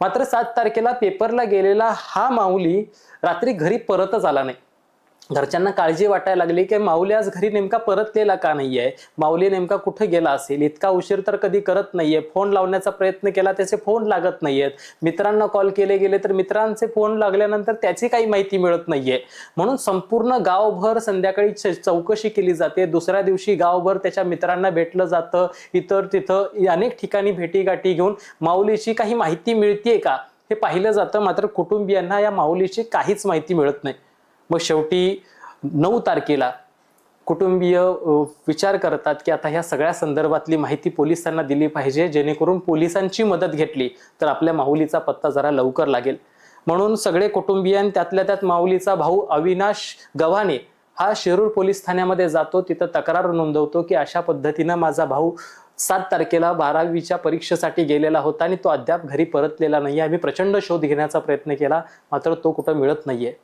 मात्र 7 तारखेला पेपरला गेलेला हा माऊली रात्री घरी परतच आला नाही. घरच्यांना काळजी वाटायला लागली की माऊली आज घरी नेमका परतलेला का नाहीये, माऊली नेमका कुठे गेला असेल, इतका उशीर तर कधी करत नाहीये, फोन लावण्याचा प्रयत्न केला त्याचे फोन लागत नाहीयेत, मित्रांना कॉल केले गेले तर मित्रांचे फोन लागल्यानंतर त्याची काही माहिती मिळत नाहीये. म्हणून संपूर्ण गावभर संध्याकाळी चौकशी केली जाते. दुसऱ्या दिवशी गावभर त्याच्या मित्रांना भेटलं जातं, इतर तिथं अनेक ठिकाणी भेटीगाठी घेऊन माऊलीची काही माहिती मिळतेय का हे पाहिलं जातं. मात्र कुटुंबियांना या माऊलीची काहीच माहिती मिळत नाही. मग शेवटी 9 तारखेला कुटुंबीय विचार करतात की आता ह्या सगळ्या संदर्भातली माहिती पोलिसांना दिली पाहिजे, जेणेकरून पोलिसांची मदत घेतली तर आपल्या माऊलीचा पत्ता जरा लवकर लागेल. म्हणून सगळे कुटुंबियां त्यातल्या त्यात माऊलीचा भाऊ अविनाश गव्हाणे हा शिरूर पोलीस ठाण्यामध्ये जातो. तिथं तक्रार नोंदवतो की अशा पद्धतीनं माझा भाऊ 7 तारखेला 12वीच्या परीक्षेसाठी गेलेला होता आणि तो अद्याप घरी परतलेला नाहीये. आम्ही प्रचंड शोध घेण्याचा प्रयत्न केला, मात्र तो कुठं मिळत नाहीये.